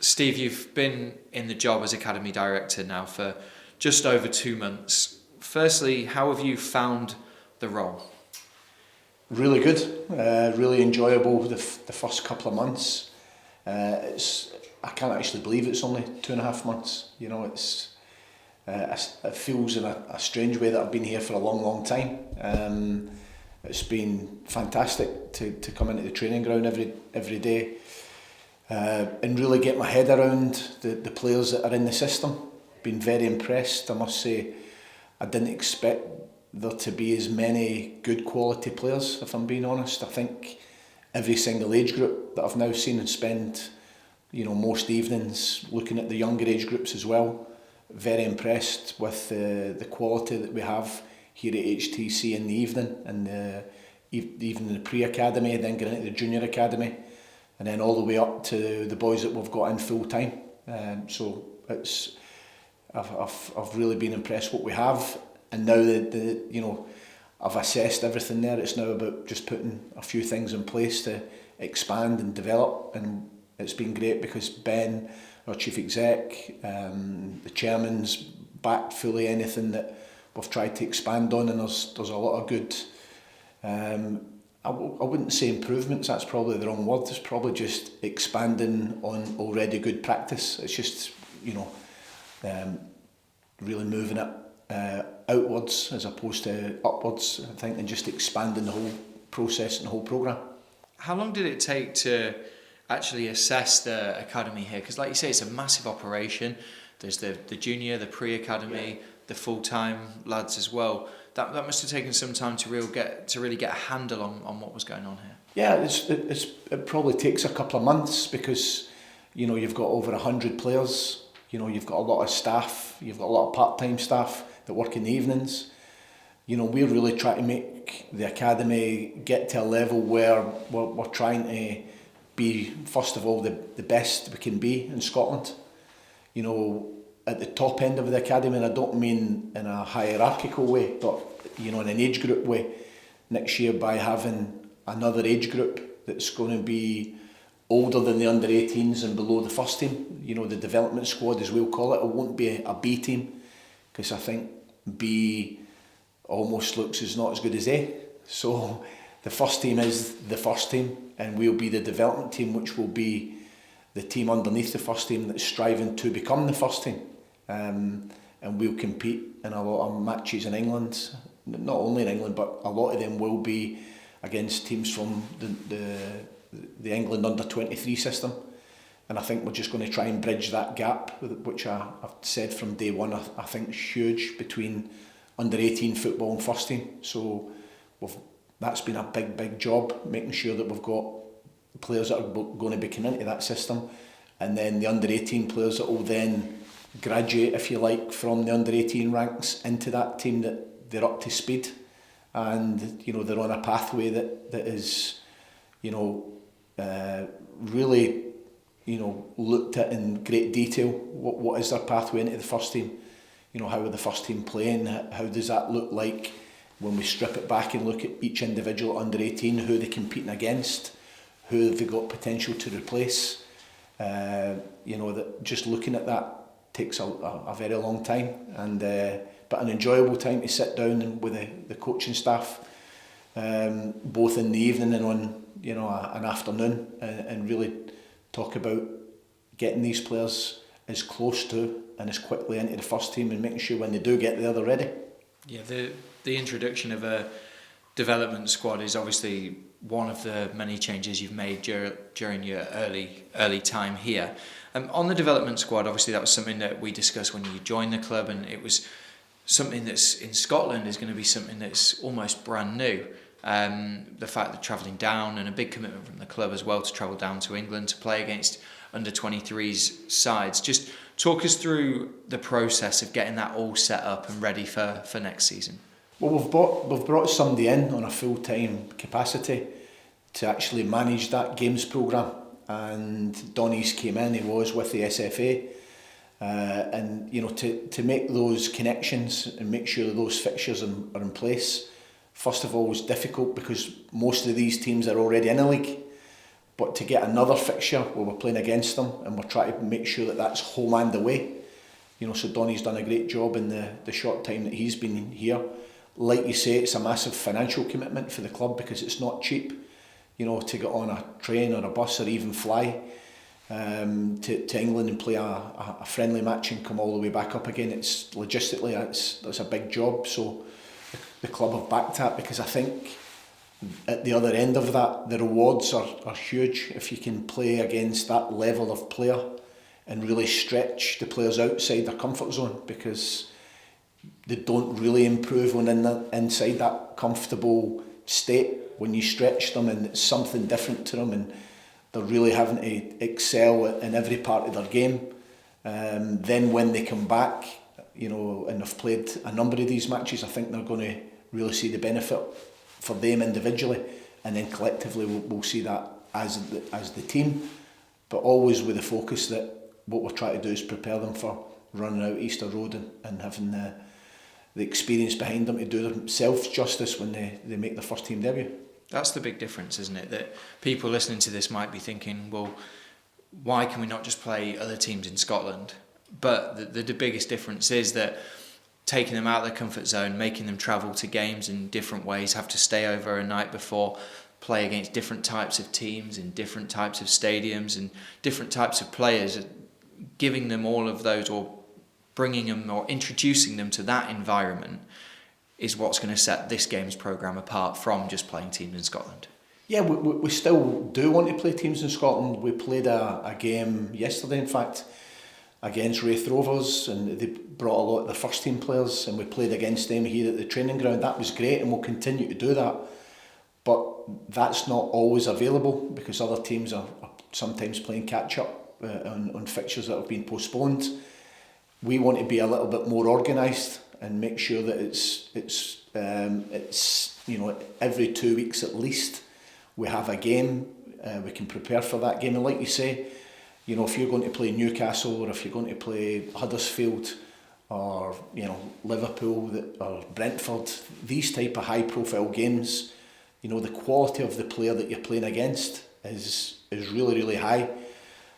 Steve, you've been in the job as Academy Director now for just over 2 months. Firstly, how have you found the role? Really good, really enjoyable the first couple of months. I can't actually believe it's only 2.5 months. You know, it feels in a strange way that I've been here for a long time. It's been fantastic to come into the training ground every day and really get my head around the players that are in the system. Been very impressed, I must say. I didn't expect there to be as many good quality players, if I'm being honest. I think every single age group that I've now seen and spend, most evenings looking at the younger age groups as well. Very impressed with the quality that we have here at HTC in the evening, and even in the pre-academy, then getting into the junior academy, and then all the way up to the boys that we've got in full time. So I've really been impressed what we have, and now that I've assessed everything there. It's now about just putting a few things in place to expand and develop, and it's been great because Ben, our chief exec, the chairman's backed fully anything that we've tried to expand on, and there's a lot of good. I wouldn't say improvements. That's probably the wrong word. It's probably just expanding on already good practice. It's just really moving it outwards as opposed to upwards, I think, and just expanding the whole process and the whole programme. How long did it take to actually assess the academy here? Because like you say, it's a massive operation. There's the junior, the pre-academy, the full-time lads as well. That must have taken some time to really get a handle on what was going on here. Yeah, it probably takes a couple of months because you've got over 100 players. You've got a lot of staff. You've got a lot of part-time staff that work in the evenings. We're really trying to make the academy get to a level where we're trying to be, first of all, the best we can be in Scotland. At the top end of the academy, and I don't mean in a hierarchical way, but in an age group way. Next year, by having another age group that's going to be older than the under 18s and below the first team, the development squad as we'll call it won't be a B team, because I think B almost looks as not as good as A. So the first team is the first team, and we'll be the development team, which will be the team underneath the first team that's striving to become the first team. And we'll compete in a lot of matches in England, not only in England, but a lot of them will be against teams from the England under 23 system. And I think we're just going to try and bridge that gap, which I've said from day one, I think is huge between under 18 football and first team. So that's been a big job, making sure that we've got players that are going to be coming into that system, and then the under 18 players that will then graduate, if you like, from the under 18 ranks into that team, that they're up to speed, and they're on a pathway that is really looked at in great detail. What is their pathway into the first team? How are the first team playing? How does that look like when we strip it back and look at each individual under 18, who they're competing against, who have they got potential to replace? That just looking at that takes a very long time, and but an enjoyable time to sit down with the coaching staff, both in the evening and on an afternoon, and really talk about getting these players as close to and as quickly into the first team, and making sure when they do get there, they're ready. Yeah, the introduction of a development squad is obviously one of the many changes you've made during your early time here. On the development squad, obviously that was something that we discussed when you joined the club, and it was something that's in Scotland is going to be something that's almost brand new. The fact that travelling down, and a big commitment from the club as well to travel down to England to play against under 23s sides. Just talk us through the process of getting that all set up and ready for next season. Well, we've brought somebody in on a full-time capacity to actually manage that games programme, and Donny's came in. He was with the SFA, and to make those connections and make sure those fixtures are in place. First of all, was difficult because most of these teams are already in a league, But to get another fixture where we're playing against them and we're trying to make sure that that's home and away, so Donny's done a great job in the short time that he's been here. Like you say, it's a massive financial commitment for the club because it's not cheap, to get on a train or a bus or even fly to England and play a friendly match and come all the way back up again. It's logistically, that's a big job. So the club have backed that because I think at the other end of that, the rewards are huge if you can play against that level of player and really stretch the players outside their comfort zone, because they don't really improve when inside that comfortable state when you stretch them and it's something different to them and they're really having to excel in every part of their game. Then when they come back, and they've played a number of these matches, I think they're going to really see the benefit for them individually, and then collectively we'll see that as the team, but always with the focus that what we're trying to do is prepare them for running out Easter Road and having the experience behind them to do themselves justice when they make their first team debut. That's the big difference, isn't it? That people listening to this might be thinking, well, why can we not just play other teams in Scotland? But the biggest difference is that taking them out of their comfort zone, making them travel to games in different ways, have to stay over a night before, play against different types of teams in different types of stadiums and different types of players, giving them all of those, or bringing them or introducing them to that environment, is what's going to set this games programme apart from just playing teams in Scotland. Yeah, we still do want to play teams in Scotland. We played a game yesterday, in fact, against Wraith Rovers, and they brought a lot of the first team players and we played against them here at the training ground. That was great and we'll continue to do that. But that's not always available because other teams are sometimes playing catch up on fixtures that have been postponed. We want to be a little bit more organised and make sure that it's every 2 weeks at least we have a game. We can prepare for that game, and like you say, if you're going to play Newcastle or if you're going to play Huddersfield or Liverpool or Brentford, these type of high profile games, the quality of the player that you're playing against is really, really high,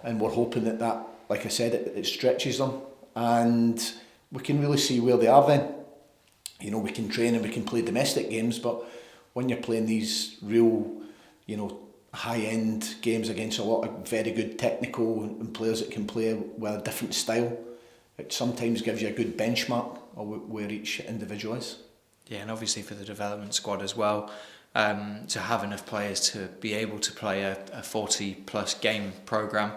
and we're hoping that like I said, it stretches them and we can really see where they are then. We can train and we can play domestic games, but when you're playing these real, high-end games against a lot of very good technical and players that can play with a different style, it sometimes gives you a good benchmark of where each individual is. Yeah, and obviously for the development squad as well, to have enough players to be able to play a 40-plus game programme,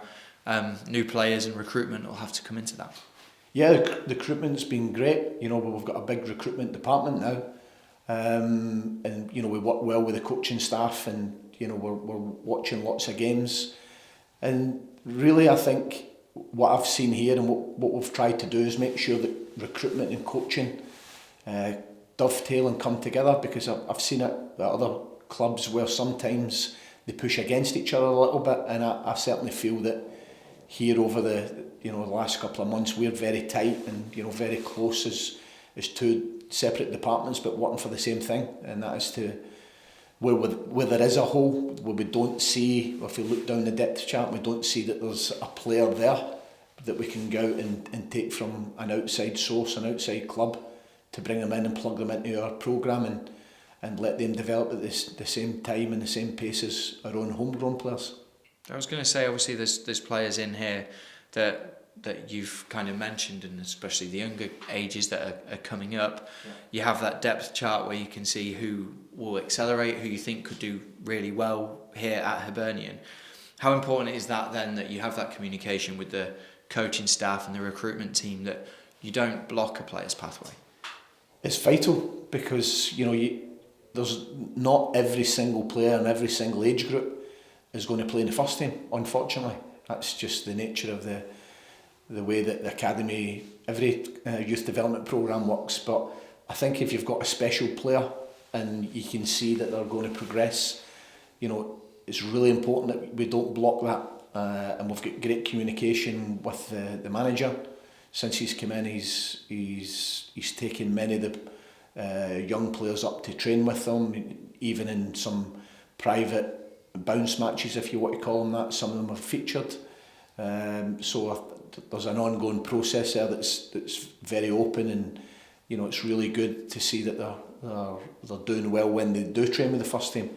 new players and recruitment will have to come into that. Yeah, the recruitment's been great. We've got a big recruitment department now, and we work well with the coaching staff, and we're watching lots of games. And really, I think what I've seen here and what we've tried to do is make sure that recruitment and coaching dovetail and come together, because I've seen it at other clubs where sometimes they push against each other a little bit, and I certainly feel that here over the last couple of months we're very tight and very close as two separate departments but working for the same thing, and that is to where there is a hole where we don't see, or if we look down the depth chart we don't see that there's a player there that we can go out and take from an outside source, an outside club, to bring them in and plug them into our programme and let them develop at the same time and the same pace as our own homegrown players. I was going to say, obviously there's players in here that you've kind of mentioned, and especially the younger ages that are coming up. Yeah. You have that depth chart where you can see who will accelerate, who you think could do really well here at Hibernian. How important is that then, that you have that communication with the coaching staff and the recruitment team, that you don't block a player's pathway? It's vital, because there's not every single player in every single age group is going to play in the first team, unfortunately. That's just the nature of the way that the academy, every youth development programme works. But I think if you've got a special player and you can see that they're going to progress, it's really important that we don't block that. And we've got great communication with the manager. Since he's come in, he's taken many of the young players up to train with them, even in some private bounce matches, if you want to call them that. Some of them are featured. There's an ongoing process there that's very open, and it's really good to see that they're doing well when they do train with the first team.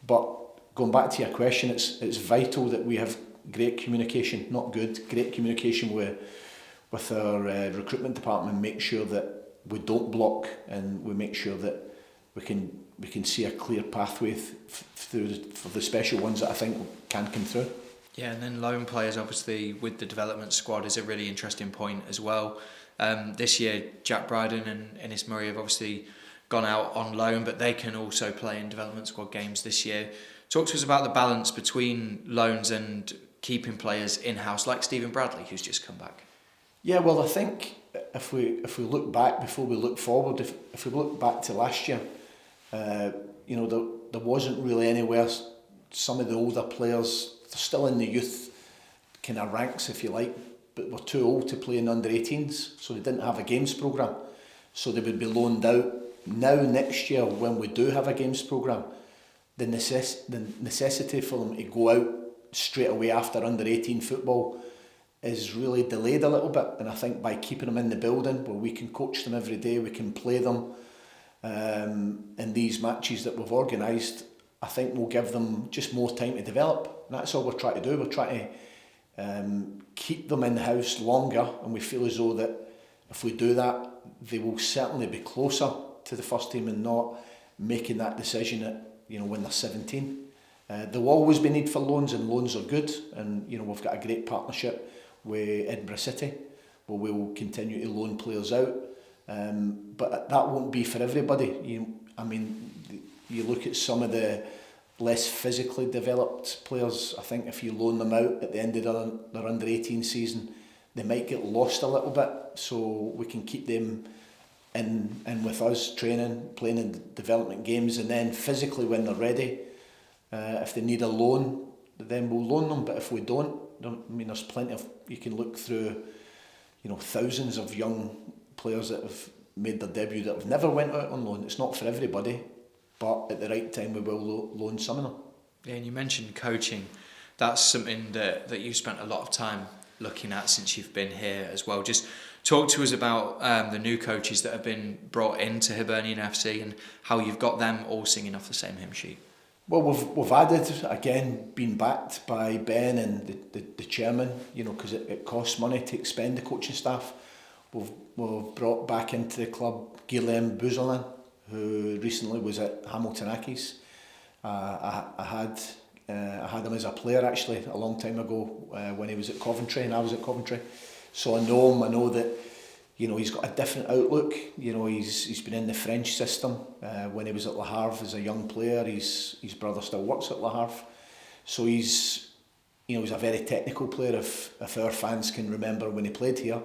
But going back to your question, it's vital that we have great communication, not good, great communication with our recruitment department. Make sure that we don't block, and we make sure that we can see a clear pathway for the special ones that I think can come through. Yeah, and then loan players, obviously, with the development squad is a really interesting point as well. This year, Jack Bryden and Ennis Murray have obviously gone out on loan, but they can also play in development squad games this year. Talk to us about the balance between loans and keeping players in-house, like Stephen Bradley, who's just come back. Yeah, well, I think if we look back before we look forward, if we look back to last year, there wasn't really anywhere. Some of the older players, they're still in the youth kind of ranks, if you like, but were too old to play in under-18s, so they didn't have a games programme. So they would be loaned out. Now, next year, when we do have a games programme, the necessity for them to go out straight away after under-18 football is really delayed a little bit. And I think by keeping them in the building, where we can coach them every day, we can play them in these matches that we've organised, I think we'll give them just more time to develop. And that's all we're trying to do. We're trying to keep them in the house longer, and we feel as though that if we do that, they will certainly be closer to the first team and not making that decision at when they're 17. There will always be need for loans, and loans are good, and we've got a great partnership with Edinburgh City, where we will continue to loan players out, but that won't be for everybody. You look at some of the less physically developed players. I think if you loan them out at the end of their under-18 season, they might get lost a little bit, so we can keep them in with us, training, playing in development games, and then physically when they're ready, if they need a loan, then we'll loan them. But if we don't, there's plenty of, you can look through, thousands of young players that have made their debut that have never went out on loan. It's not for everybody, but at the right time we will loan some of them. Yeah, and you mentioned coaching. That's something that you've spent a lot of time looking at since you've been here as well. Just talk to us about the new coaches that have been brought into Hibernian FC and how you've got them all singing off the same hymn sheet. Well, we've added, again, been backed by Ben and the chairman, because it costs money to expend the coaching staff. We've brought back into the club Guillaume Bouzelin, who recently was at Hamilton Accies. I had him as a player actually a long time ago when he was at Coventry and I was at Coventry. So I know him. I know that he's got a different outlook. He's been in the French system when he was at Le Havre as a young player. His brother still works at Le Havre, so he's a very technical player. If our fans can remember when he played here,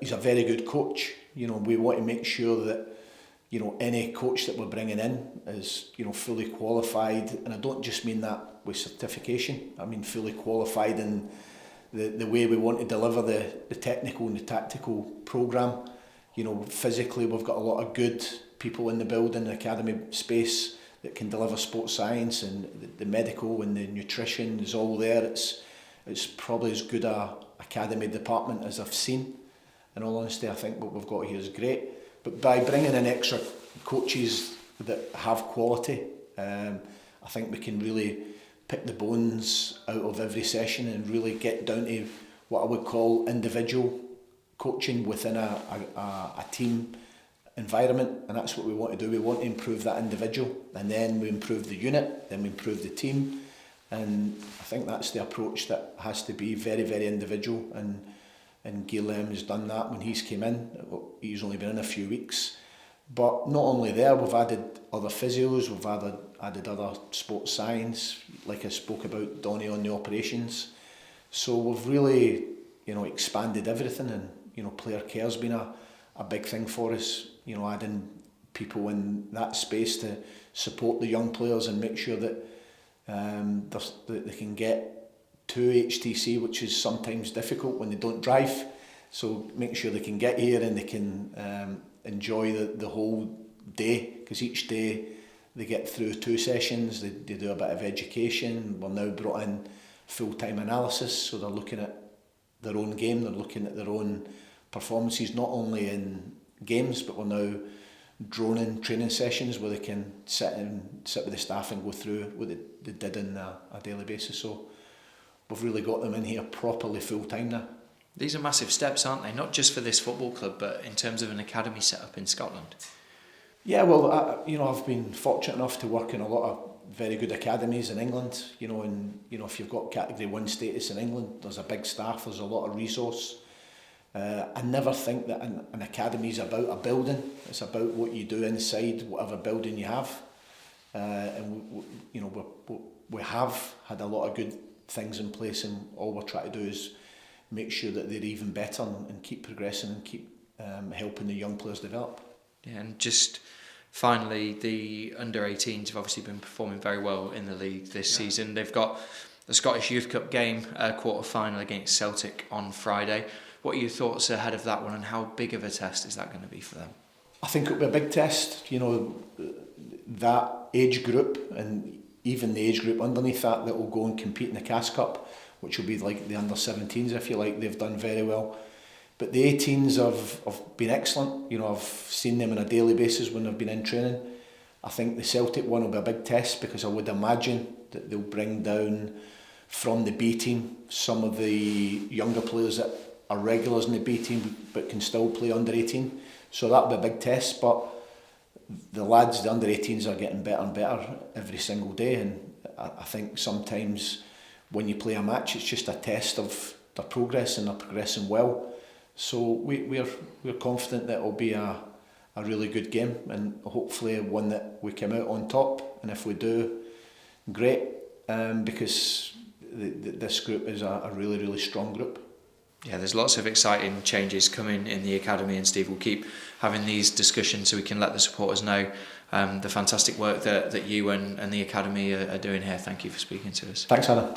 he's a very good coach. We want to make sure that any coach that we're bringing in is fully qualified, and I don't just mean that with certification. I mean fully qualified in the way we want to deliver the technical and the tactical programme. Physically we've got a lot of good people in the building, the academy space, that can deliver sports science, and the medical and the nutrition is all there. It's probably as good a academy department as I've seen. In all honesty, I think what we've got here is great. But by bringing in extra coaches that have quality, I think we can really pick the bones out of every session and really get down to what I would call individual coaching within a team environment, and that's what we want to do. We want to improve that individual, and then we improve the unit, then we improve the team, and I think that's the approach that has to be very, very individual, and Guillaume has done that when he's came in. He's only been in a few weeks, but not only there, we've added other physios, we've added other sports science, like I spoke about Donny on the operations. So we've really expanded everything, and player care's been a big thing for us, adding people in that space to support the young players and make sure that they can get to HTC, which is sometimes difficult when they don't drive. So make sure they can get here and they can enjoy the whole day, because each day they get through 2 sessions, they do a bit of education. We're now brought in full-time analysis, so they're looking at their own game, they're looking at their own performances, not only in games, but we're now droning training sessions where they can sit with the staff and go through what they did on a daily basis. So we've really got them in here properly full-time now. These are massive steps, aren't they? Not just for this football club, but in terms of an academy set up in Scotland. Yeah, well, I've been fortunate enough to work in a lot of very good academies in England. And if you've got Category 1 status in England, there's a big staff, there's a lot of resource. I never think that an academy is about a building. It's about what you do inside whatever building you have. And we have had a lot of good things in place, and all we're trying to do is make sure that they're even better and keep progressing and keep helping the young players develop. Yeah, and just finally, the under-18s have obviously been performing very well in the league this season. They've got the Scottish Youth Cup game, quarter-final against Celtic on Friday. What are your thoughts ahead of that one, and how big of a test is that going to be for them? I think it'll be a big test. That age group, and even the age group underneath that will go and compete in the CAS Cup, which will be like the under-17s, if you like. They've done very well. But the 18s have been excellent. I've seen them on a daily basis when they've been in training. I think the Celtic one will be a big test, because I would imagine that they'll bring down from the B team some of the younger players that are regulars in the B team but can still play under 18. So that'll be a big test. But the lads, the under 18s, are getting better and better every single day. And I think sometimes when you play a match, it's just a test of their progress, and they're progressing well. So we're confident that it'll be a really good game, and hopefully one that we come out on top. And if we do, great, because this group is a really, really strong group. Yeah, there's lots of exciting changes coming in the academy, and Steve will keep having these discussions so we can let the supporters know the fantastic work that you and the academy are doing here. Thank you for speaking to us. Thanks, Hannah.